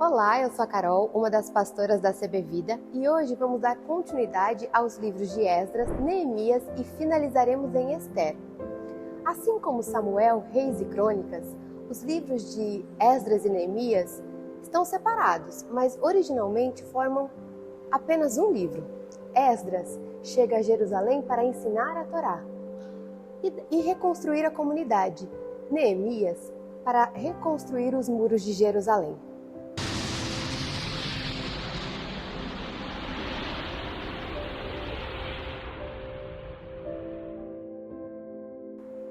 Olá, eu sou a Carol, uma das pastoras da CB Vida, e hoje vamos dar continuidade aos livros de Esdras, Neemias e finalizaremos em Ester. Assim como Samuel, Reis e Crônicas, os livros de Esdras e Neemias estão separados, mas originalmente formam apenas um livro. Esdras chega a Jerusalém para ensinar a Torá e reconstruir a comunidade. Neemias para reconstruir os muros de Jerusalém.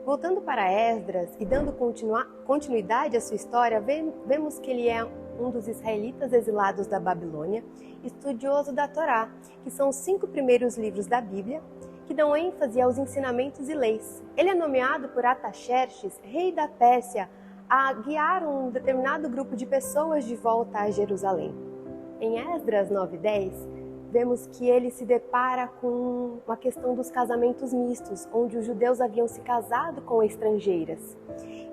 Voltando para Esdras e dando continuidade à sua história, vemos que ele é um dos israelitas exilados da Babilônia, estudioso da Torá, que são os 5 primeiros livros da Bíblia, que dão ênfase aos ensinamentos e leis. Ele é nomeado por Artaxerxes, rei da Pérsia, a guiar um determinado grupo de pessoas de volta a Jerusalém. Em Esdras 9:10, vemos que ele se depara com a questão dos casamentos mistos, onde os judeus haviam se casado com estrangeiras.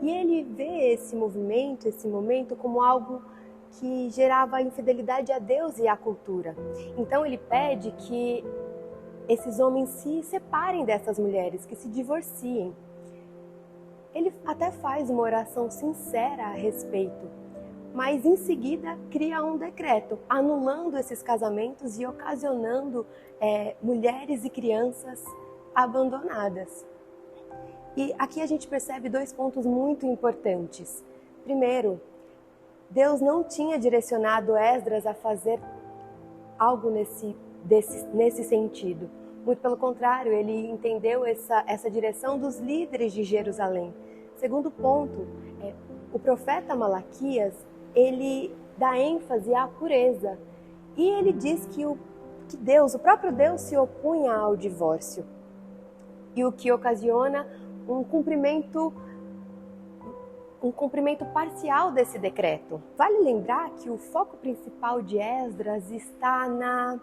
E ele vê esse momento como algo que gerava infidelidade a Deus e à cultura. Então ele pede que esses homens se separem dessas mulheres, que se divorciem. Ele até faz uma oração sincera a respeito, mas em seguida cria um decreto, anulando esses casamentos e ocasionando mulheres e crianças abandonadas. E aqui a gente percebe 2 pontos muito importantes. Primeiro, Deus não tinha direcionado Esdras a fazer algo nesse sentido. Muito pelo contrário, ele entendeu essa direção dos líderes de Jerusalém. Segundo ponto, o profeta Malaquias, ele dá ênfase à pureza. E ele diz que o próprio Deus se opunha ao divórcio. E o que ocasiona um cumprimento parcial desse decreto. Vale lembrar que o foco principal de Esdras está na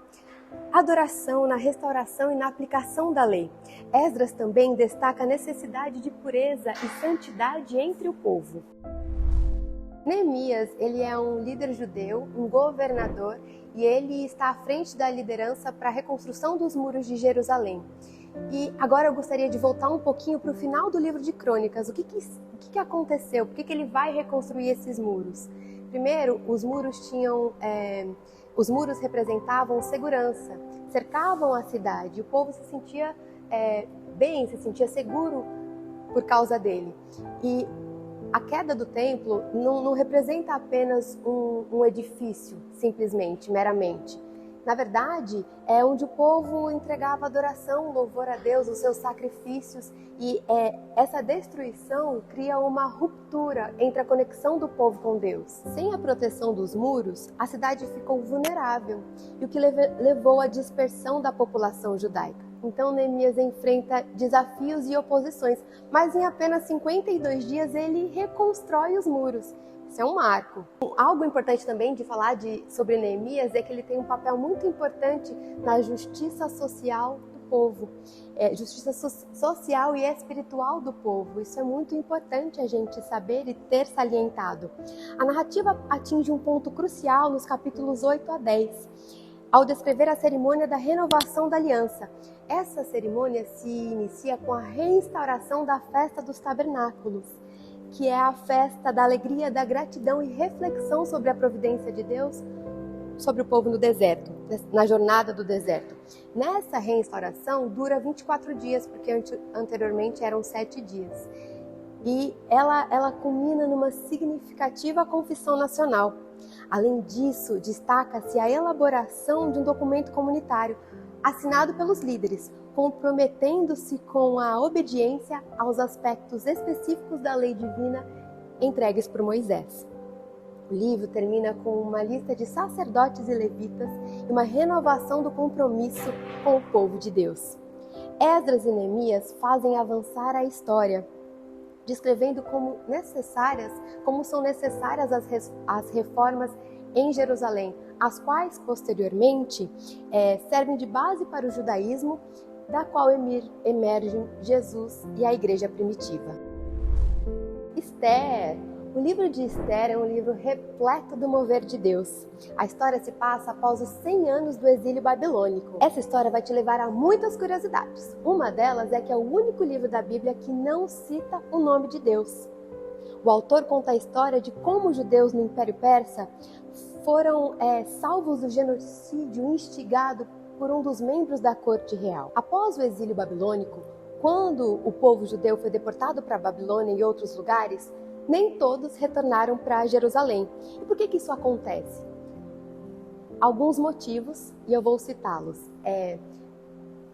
adoração, na restauração e na aplicação da lei. Esdras também destaca a necessidade de pureza e santidade entre o povo. Neemias, ele é um líder judeu, um governador, e ele está à frente da liderança para a reconstrução dos muros de Jerusalém. E agora eu gostaria de voltar um pouquinho para o final do livro de Crônicas. O que aconteceu? Por que ele vai reconstruir esses muros? Primeiro, os muros representavam segurança, cercavam a cidade. O povo se sentia bem, se sentia seguro por causa dele. E a queda do templo não representa apenas um edifício, simplesmente, meramente. Na verdade, é onde o povo entregava adoração, louvor a Deus, os seus sacrifícios. E essa destruição cria uma ruptura entre a conexão do povo com Deus. Sem a proteção dos muros, a cidade ficou vulnerável, e o que levou à dispersão da população judaica. Então Neemias enfrenta desafios e oposições, mas em apenas 52 dias ele reconstrói os muros. Isso é um marco. Algo importante também de falar sobre Neemias é que ele tem um papel muito importante na justiça social do povo, justiça social e espiritual do povo. Isso é muito importante a gente saber e ter salientado. A narrativa atinge um ponto crucial nos capítulos 8 a 10, ao descrever a cerimônia da renovação da aliança. Essa cerimônia se inicia com a reinstauração da festa dos tabernáculos, que é a festa da alegria, da gratidão e reflexão sobre a providência de Deus sobre o povo no deserto, na jornada do deserto. Nessa reinstauração dura 24 dias, porque anteriormente eram 7 dias. E ela culmina numa significativa confissão nacional. Além disso, destaca-se a elaboração de um documento comunitário assinado pelos líderes, comprometendo-se com a obediência aos aspectos específicos da lei divina entregues por Moisés. O livro termina com uma lista de sacerdotes e levitas e uma renovação do compromisso com o povo de Deus. Esdras e Neemias fazem avançar a história, descrevendo como são necessárias as reformas em Jerusalém, as quais, posteriormente, servem de base para o judaísmo, da qual emergem Jesus e a igreja primitiva. Ester, O livro de Esther é um livro repleto do mover de Deus. A história se passa após os 100 anos do exílio babilônico. Essa história vai te levar a muitas curiosidades. Uma delas é que é o único livro da Bíblia que não cita o nome de Deus. O autor conta a história de como os judeus no Império Persa foram salvos do genocídio instigado por um dos membros da corte real. Após o exílio babilônico, quando o povo judeu foi deportado para a Babilônia e outros lugares, nem todos retornaram para Jerusalém. E por que isso acontece? Alguns motivos, e eu vou citá-los.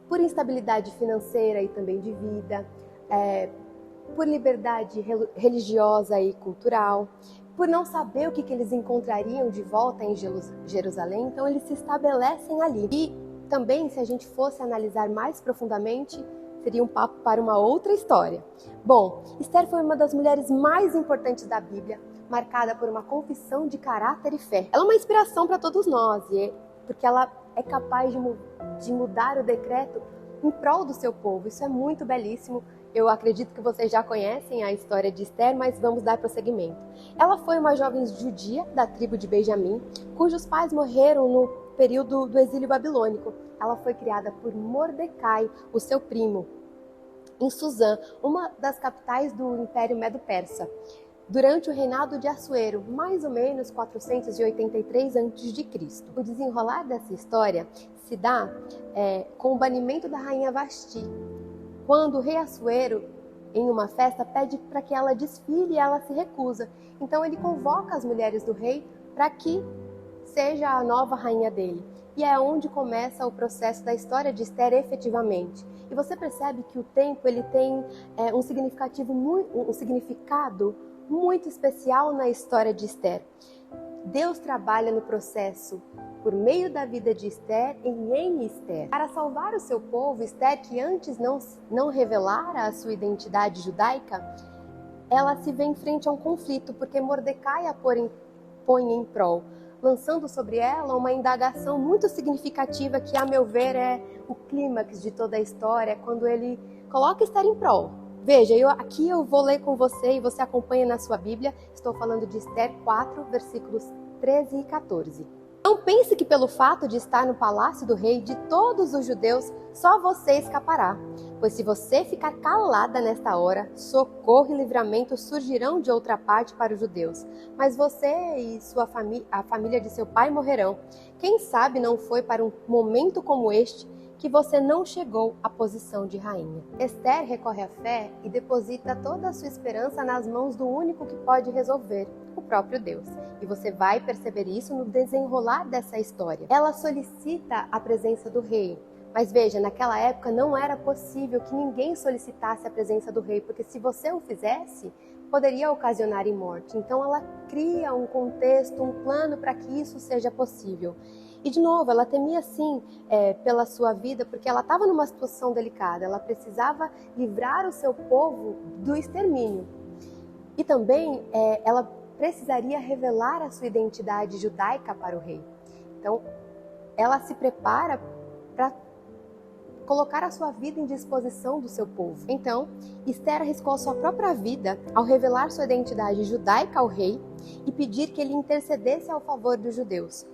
Por instabilidade financeira e também de vida, por liberdade religiosa e cultural, por não saber o que eles encontrariam de volta em Jerusalém, então eles se estabelecem ali. E também, se a gente fosse analisar mais profundamente, seria um papo para uma outra história. Bom, Esther foi uma das mulheres mais importantes da Bíblia, marcada por uma confissão de caráter e fé. Ela é uma inspiração para todos nós, porque ela é capaz de mudar o decreto em prol do seu povo. Isso é muito belíssimo. Eu acredito que vocês já conhecem a história de Esther, mas vamos dar prosseguimento. Ela foi uma jovem judia da tribo de Benjamim, cujos pais morreram no período do exílio babilônico. Ela foi criada por Mordecai, o seu primo, em Suzã, uma das capitais do Império Medo-Persa, durante o reinado de Assuero, mais ou menos 483 a.C. O desenrolar dessa história se dá com o banimento da rainha Vasti, quando o rei Assuero, em uma festa, pede para que ela desfile e ela se recusa. Então ele convoca as mulheres do rei para que seja a nova rainha dele. E é onde começa o processo da história de Esther efetivamente. E você percebe que o tempo ele tem um significado muito especial na história de Esther. Deus trabalha no processo por meio da vida de Esther e em Esther. Para salvar o seu povo, Esther, que antes não revelara a sua identidade judaica, ela se vê em frente a um conflito, porque Mordecai a põe em prol, lançando sobre ela uma indagação muito significativa que, a meu ver, é o clímax de toda a história, quando ele coloca Esther em prol. Veja, aqui eu vou ler com você e você acompanha na sua Bíblia. Estou falando de Esther 4, versículos 13 e 14. Não pense que pelo fato de estar no palácio do rei de todos os judeus, só você escapará. Pois se você ficar calada nesta hora, socorro e livramento surgirão de outra parte para os judeus. Mas você e a família de seu pai morrerão. Quem sabe não foi para um momento como este que você não chegou à posição de rainha. Esther recorre à fé e deposita toda a sua esperança nas mãos do único que pode resolver, o próprio Deus. E você vai perceber isso no desenrolar dessa história. Ela solicita a presença do rei. Mas veja, naquela época não era possível que ninguém solicitasse a presença do rei, porque se você o fizesse, poderia ocasionar em morte. Então ela cria um contexto, um plano para que isso seja possível. E de novo, ela temia sim pela sua vida, porque ela estava numa situação delicada. Ela precisava livrar o seu povo do extermínio. E também ela precisaria revelar a sua identidade judaica para o rei. Então, ela se prepara para colocar a sua vida em disposição do seu povo. Então, Esther arriscou a sua própria vida ao revelar sua identidade judaica ao rei e pedir que ele intercedesse ao favor dos judeus.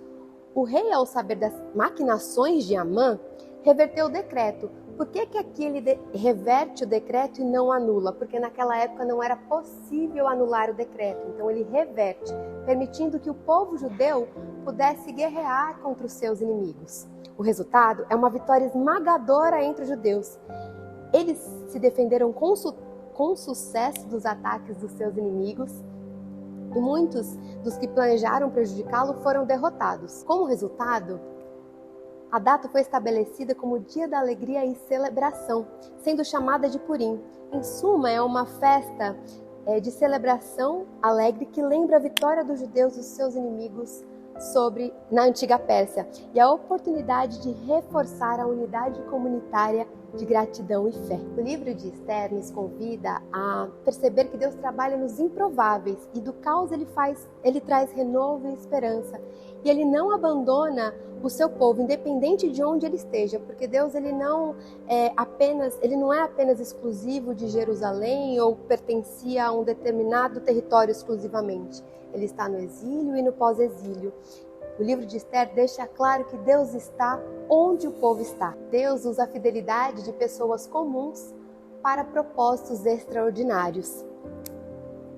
O rei, ao saber das maquinações de Amã, reverteu o decreto. Por que aqui ele reverte o decreto e não anula? Porque naquela época não era possível anular o decreto. Então ele reverte, permitindo que o povo judeu pudesse guerrear contra os seus inimigos. O resultado é uma vitória esmagadora entre os judeus. Eles se defenderam com sucesso dos ataques dos seus inimigos, e muitos dos que planejaram prejudicá-lo foram derrotados. Como resultado, a data foi estabelecida como dia da alegria e celebração, sendo chamada de Purim. Em suma, é uma festa de celebração alegre que lembra a vitória dos judeus dos seus inimigos na antiga Pérsia e a oportunidade de reforçar a unidade comunitária de gratidão e fé. O livro de Esther nos convida a perceber que Deus trabalha nos improváveis e do caos ele traz renovo e esperança. E ele não abandona o seu povo, independente de onde ele esteja, porque Deus ele não é apenas exclusivo de Jerusalém ou pertencia a um determinado território exclusivamente. Ele está no exílio e no pós-exílio. O livro de Esther deixa claro que Deus está onde o povo está. Deus usa a fidelidade de pessoas comuns para propósitos extraordinários,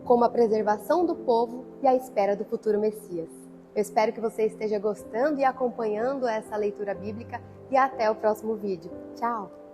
como a preservação do povo e a espera do futuro Messias. Eu espero que você esteja gostando e acompanhando essa leitura bíblica e até o próximo vídeo. Tchau!